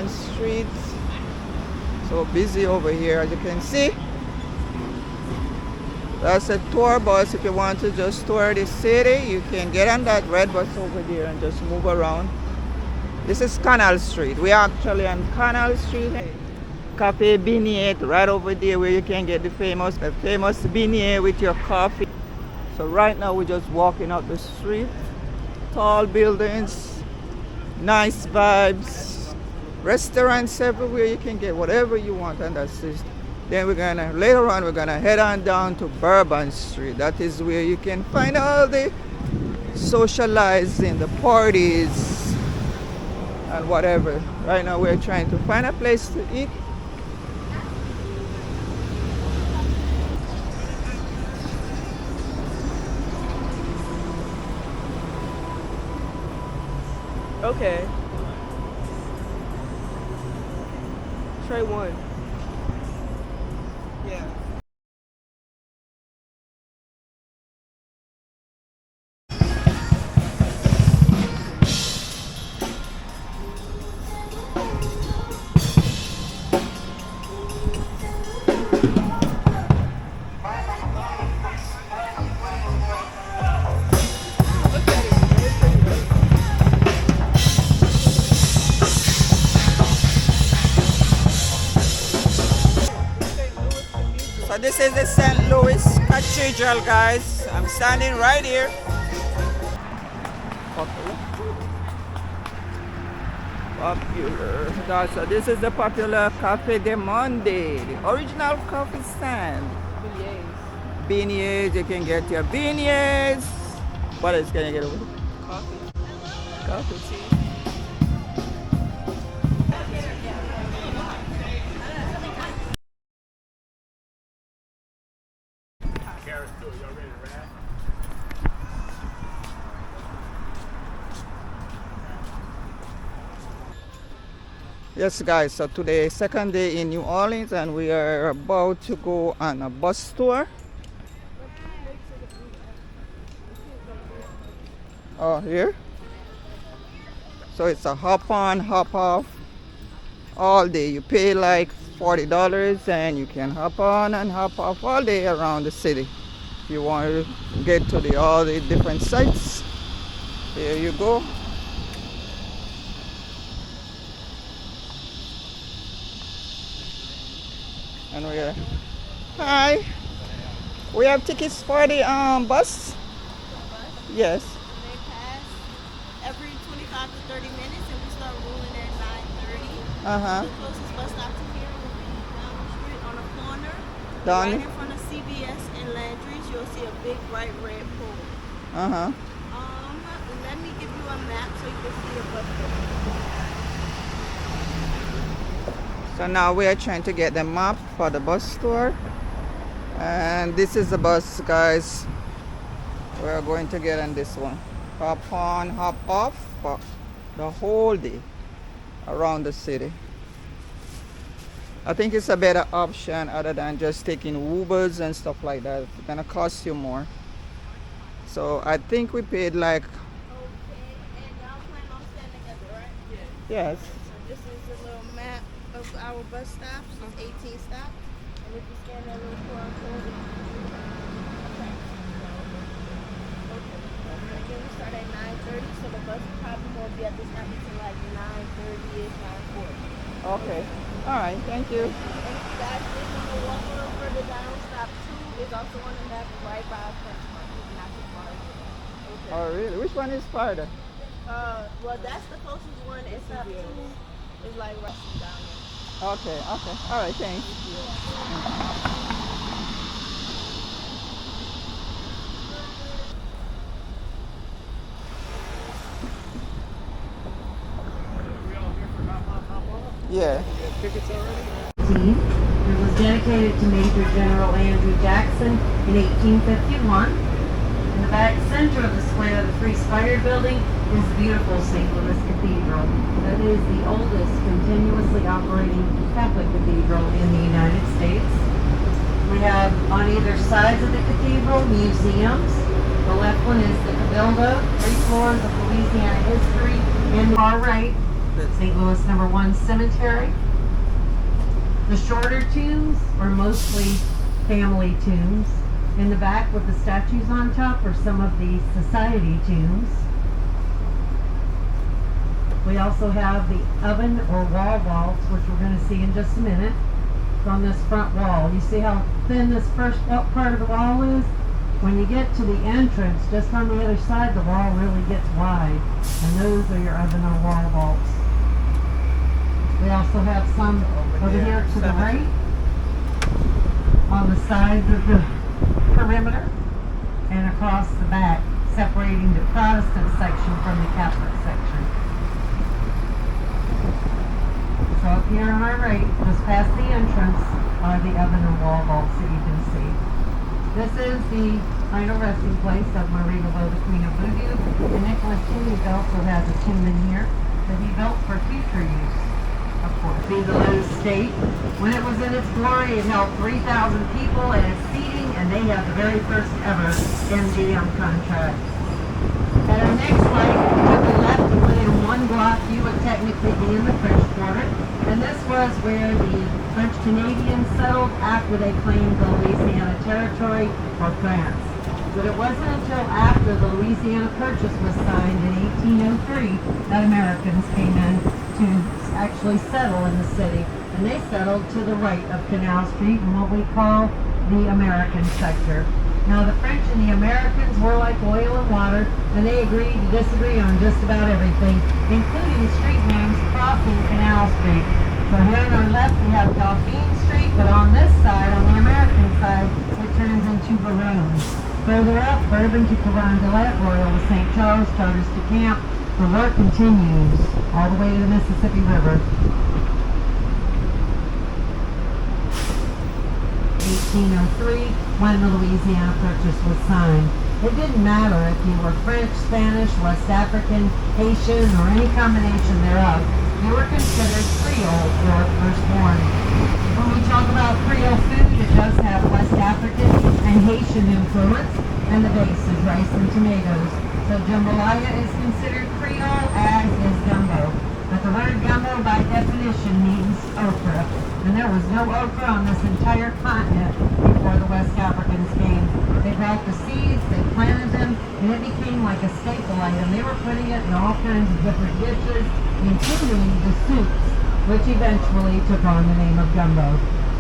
Bourbon Street. So busy over here, as you can see. That's a tour bus. If you want to just tour the city, you can get on that red bus over there and just move around. This is Canal Street. We are actually on Canal Street. Café Beignets right over there where you can get the famous beignet with your coffee. So right now we're just walking up the street. Tall buildings, nice vibes, restaurants everywhere. You can get whatever you want on that street. Then later on we're gonna head on down to Bourbon Street. That is where you can find all the socializing, the parties and whatever. Right now we're trying to find a place to eat. Okay. Try one. Yeah. So this is the St. Louis Cathedral, guys. I'm standing right here. Popular. So this is the popular Café du Monde, the original coffee stand. Beignets. Beignets, you can get your beignets. What else can you get over here? Coffee. Coffee. Yes guys, so today second day in New Orleans and we are about to go on a bus tour. Oh, here? So it's a hop on, hop off all day. You pay like $40 and you can hop on and hop off all day around the city. If you want to get to all the different sites, there you go. And we're hi. We have tickets for the bus. Yes. They pass every 25 to 30 minutes, and we start rolling at 9:30. The closest bus stop to here will be down the street on a corner. Down. Right in front of CVS and Landry's, you'll see a big bright red pole. Let me give you a map so you can see the bus stop. So now we are trying to get the map for the bus tour. And this is the bus, guys. We are going to get on this one. Hop on, hop off for the whole day around the city. I think it's a better option other than just taking Ubers and stuff like that. It's gonna cost you more. So I think we paid like... Okay, and y'all plan on standing at the right? Yes. This is a little map of our bus stops. It's 18 stops. And if you scan that little QR code, okay. Again, we start at 9:30, so the bus probably won't be at the stop until like 9:30-ish, 9:40. Okay. All right. Thank you. And if you guys did want to walk a little further down, stop 2 is also on the map right by French Market, not too far. Okay. Oh, really? Which one is farther? Well, that's the closest one. It's stop 2 is like right down there. Okay. Okay. All right. Thanks. Yeah. It was dedicated to Major General Andrew Jackson in 1851. In the back center of the square of the Free Spider Building is the beautiful St. Louis Cathedral. That is the oldest continuously operating Catholic cathedral in the United States. We have on either sides of the cathedral museums. The left one is the Cabildo, 3 floors of Louisiana history, and the far right St. Louis #1 cemetery. The shorter tombs are mostly family tombs. In the back with the statues on top are some of the society tombs. We also have the oven or wall vaults, which we're going to see in just a minute. On this front wall, you see how thin this first part of the wall is? When you get to the entrance, just on the other side, the wall really gets wide, and those are your oven or wall vaults. We also have some over here to the right, on the sides of the perimeter, and across the back, separating the Protestant section from the Catholic section. So up here on our right, just past the entrance, are the oven and wall vaults that you can see. This is the final resting place of Marie Laveau, the Queen of Voodoo. The Nicholas Tomb also has a tomb in here that he built for future use, of course. See the Lowe's State. When it was in its glory, it held 3,000 people and it's seating, and they had the very first ever MGM contract. At our next light, to the left, and within 1 block, you would technically be in the French Quarter. And this was where the French Canadians settled after they claimed the Louisiana Territory for France. But it wasn't until after the Louisiana Purchase was signed in 1803 that Americans came in to actually settle in the city. And they settled to the right of Canal Street in what we call the American sector. Now the French and the Americans were like oil and water, and they agreed to disagree on just about everything, including street names crossing Canal Street. So here on our left we have Dauphine Street, but on this side, on the American side, it turns into Bourbon. Further up, Bourbon to Carondelet, Royal to St. Charles, Charters to Camp. The work continues all the way to the Mississippi River. 1803, when the Louisiana Purchase was signed. It didn't matter if you were French, Spanish, West African, Haitian, or any combination thereof. You were considered Creole or firstborn. When we talk about Creole food, it does have West African and Haitian influence, and the base is rice and tomatoes. So jambalaya is considered Creole, as is gumbo. But the word gumbo by definition means okra. And there was no okra on this entire continent before the West Africans came. They brought the seeds, they planted them, and it became like a staple item. They were putting it in all kinds of different dishes, including the soups, which eventually took on the name of gumbo.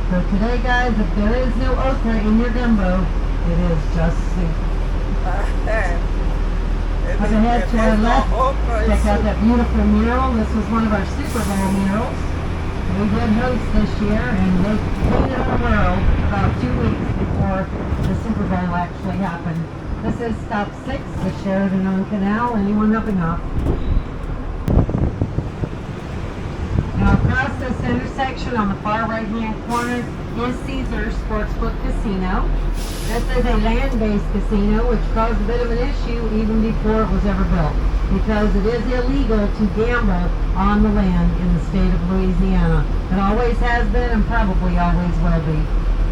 So today, guys, if there is no okra in your gumbo, it is just soup. Up ahead to our left, check out that beautiful mural. This was one of our Super Bowl murals. We did host this year, and they painted the world about 2 weeks before the Super Bowl actually happened. This is stop 6 at Sheridan on Canal. Anyone up and up? Now across this intersection on the far right-hand corner is Caesars Sportsbook Casino. This is a land-based casino, which caused a bit of an issue even before it was ever built, because it is illegal to gamble on the land in the state of Louisiana. It always has been and probably always will be.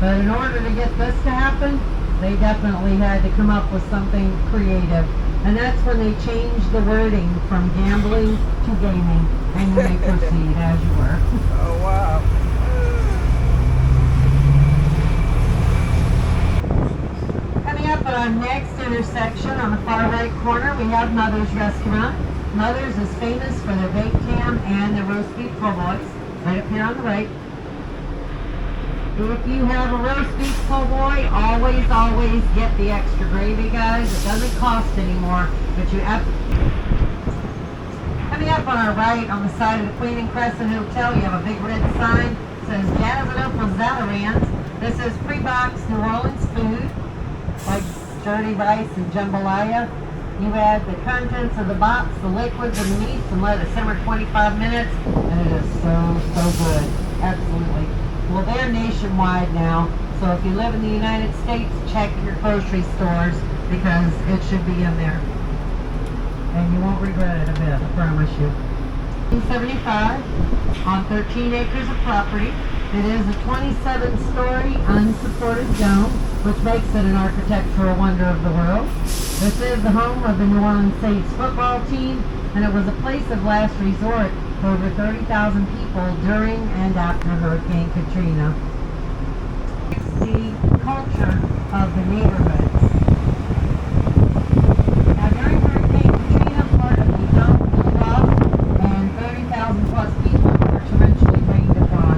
But in order to get this to happen, they definitely had to come up with something creative. And that's when they changed the wording from gambling to gaming. And you may proceed as you were. Oh, wow. Coming up at our next intersection on the far right corner, we have Mother's Restaurant. Mother's is famous for their baked ham and their roast beef po' boys. Right up here on the right. If you have a roast beef po' boy, always get the extra gravy, guys. It doesn't cost anymore, but you have. Coming up on our right, on the side of the Queen and Crescent Hotel, you have a big red sign that says Jazz It Up with Zatarain's. This is pre-boxed New Orleans food, like dirty rice and jambalaya. You add the contents of the box, the liquids, and the meats, and let it simmer 25 minutes, and it is so good. Absolutely. Well, they're nationwide now, so if you live in the United States, check your grocery stores, because it should be in there. And you won't regret it a bit, I promise you. 1975, on 13 acres of property. It is a 27-story unsupported dome, which makes it an architectural wonder of the world. This is the home of the New Orleans Saints football team, and it was a place of last resort over 30,000 people during and after Hurricane Katrina. The culture of the neighborhoods. Now during Hurricane Katrina, part of the dome blew off and 30,000 plus people were torrentially rained upon.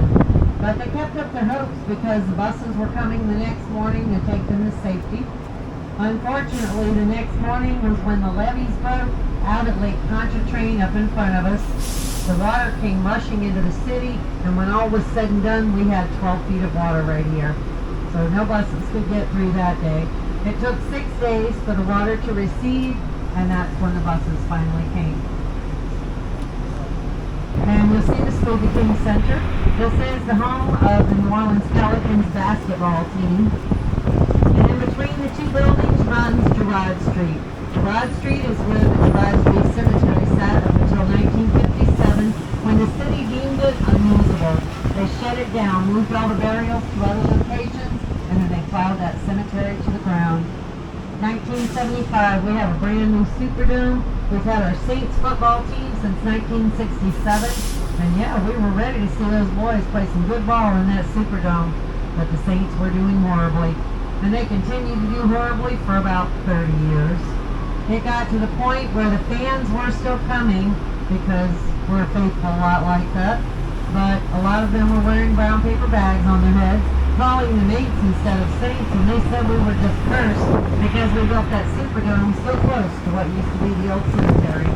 But they kept up their hopes because the buses were coming the next morning to take them to safety. Unfortunately, the next morning was when the levees broke out at Lake Pontchartrain up in front of us. The water came rushing into the city, and when all was said and done, we had 12 feet of water right here. So no buses could get through that day. It took 6 days for the water to recede, and that's when the buses finally came. And you'll see the Smoothie King Center. This is the home of the New Orleans Pelicans basketball team. And in between the two buildings runs Girard Street. Girard Street is where the Girard Street Cemetery sat up until 1957 when the city deemed it unusable. They shut it down, moved all the burials to other locations, and then they plowed that cemetery to the ground. 1975, we have a brand new Superdome. We've had our Saints football team since 1967. And yeah, we were ready to see those boys play some good ball in that Superdome. But the Saints were doing horribly. And they continued to do horribly for about 30 years. It got to the point where the fans were still coming because we're a faithful lot like that. But a lot of them were wearing brown paper bags on their heads, calling them Aints instead of Saints, and they said we were just cursed because we built that Superdome so close to what used to be the old cemetery.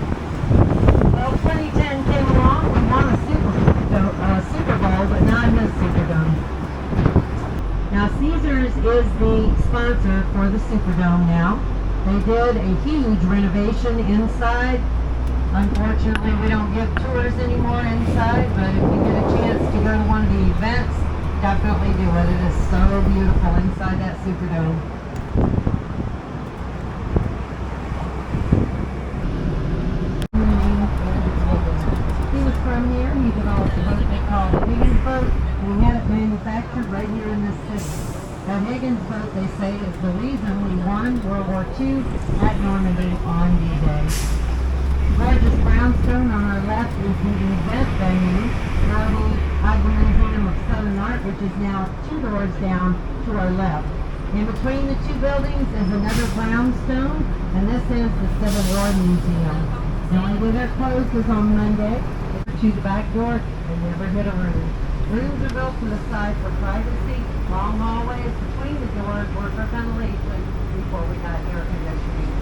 Well, 2010 came along, we won a Super Bowl, but now I miss Superdome. Now Caesars is the sponsor for the Superdome now. They did a huge renovation inside. Unfortunately, we don't give tours anymore inside, but if you get a chance to go to one of the events, definitely do it. It is so beautiful inside that Superdome. He was from here. He developed a boat they called the Higgins boat, and he had it manufactured right here in this city. That Higgins boat, they say, is the reason we won World War II at Normandy on D-Day. The gorgeous brownstone on our left is the event venue for the Ivor Museum of Southern Art, which is now 2 doors down to our left. In between the two buildings is another brownstone, and this is the Civil War Museum. The only day they're closed is on Monday. To the back door and never hit a room. Rooms are built to the side for privacy. Long hallways between the doors were for ventilation before we got air conditioning.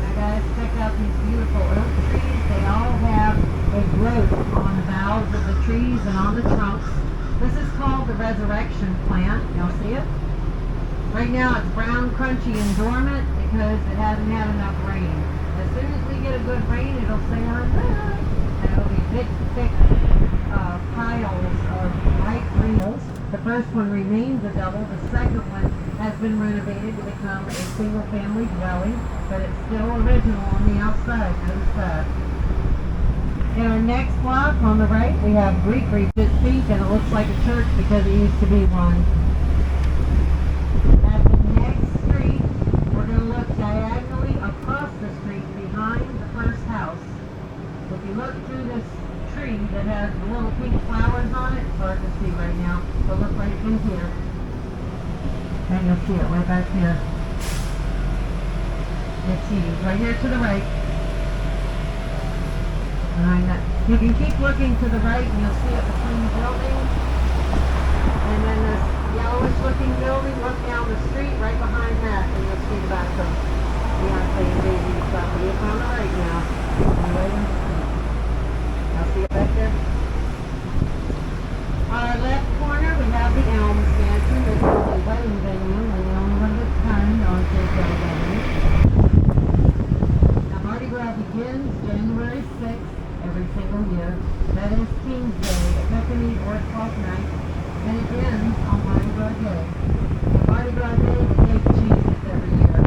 Now guys, check out these beautiful oak trees. They all have a growth on the boughs of the trees and on the trunks. This is called the resurrection plant. Y'all see it? Right now it's brown, crunchy, and dormant because it hasn't had enough rain. As soon as we get a good rain, it'll say our good. And it'll be big, thick piles of light green. The first one remains a double. The second one has been renovated to become a single-family dwelling, but it's still original on the outside. Notice that. In our next block on the right, we have Greek Reef. It's pink and it looks like a church because it used to be one. At the next street, we're going to look diagonally across the street behind the first house. If you look through this tree that has the little pink flowers on it, it's hard to see right now, but look right through here. And you'll see it right back here. It's huge, right here to the right. You can keep looking to the right and you'll see it between the buildings. And then this yellowish looking building, look down the street right behind that and you'll see the back of Beyonce and Baby's property. It's on the right now. Right in the street. Y'all see it back there? On our left corner we have the Elms Mansion. This is a wedding venue and the only one of its kind on Thursday Avenue. Now Mardi Gras begins January 6th. Every single year. That is King's Day, Epiphany, or 12th night, and it ends on Mardi Gras Day. Mardi Gras Day, the date changes every year.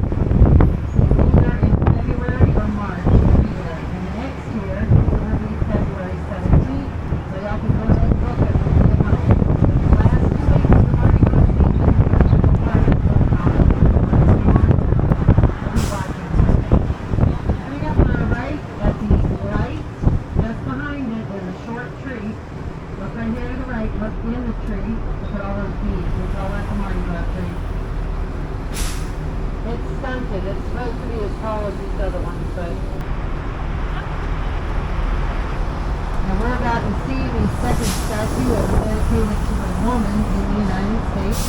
It's either in February but now we're about to see the second statue that was dedicated to a woman in the United States.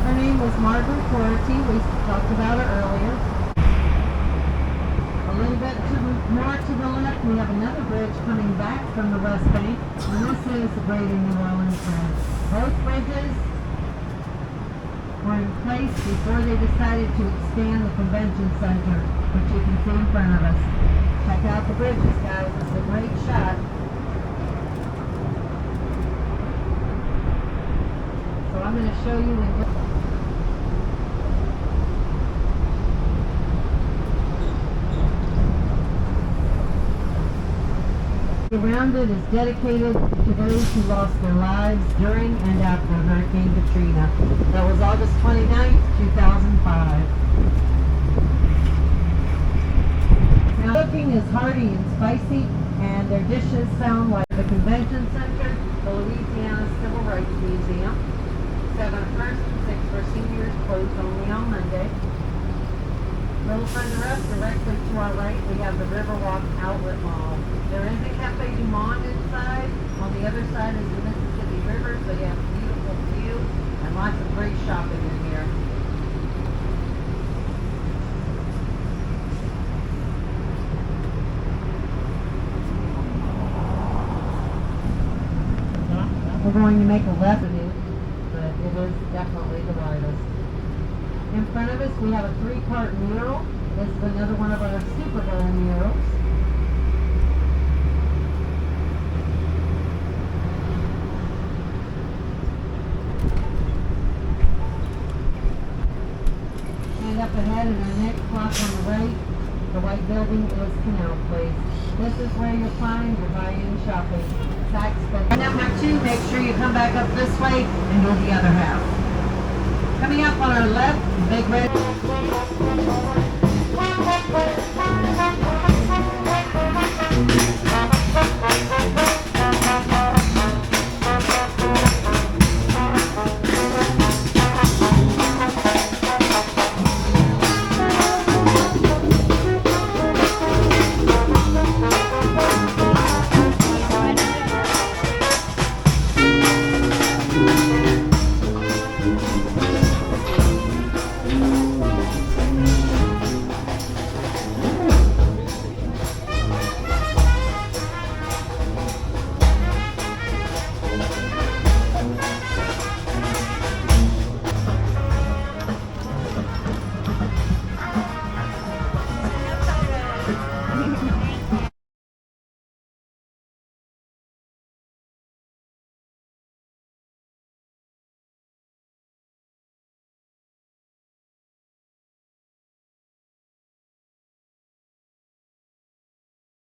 Her name was Margaret Doherty. We talked about her earlier. A little bit more to the left, we have another bridge coming back from the West Bank, and this is the Greater New Orleans Bridge. Both bridges were in place before they decided to expand the convention center, which you can see in front of us. Check out the bridges, guys. It's a great shot. So I'm going to show you in around it is dedicated to those who lost their lives during and after Hurricane Katrina. That was August 29th, 2005. Now, cooking is hearty and spicy, and their dishes sound like the Convention Center, the Louisiana Civil Rights Museum. 7 first and 6 for seniors, closed only on Monday. A little further up, directly to our right, we have the Riverwalk Outlet Mall. There is a Café du Monde inside. On the other side is the Mississippi River, so you have a beautiful view and lots of great shopping in here. We're going to make a left, but it is definitely the widest. In front of us, we have a 3-part mural. This is another one of our Super Bowl murals. And up ahead in our next block on the right, the white building is Canal Place. This is where you'll find your buy-in shopping. Tax spending. Number 2, make sure you come back up this way and go the other half. Coming up on our left, the big red.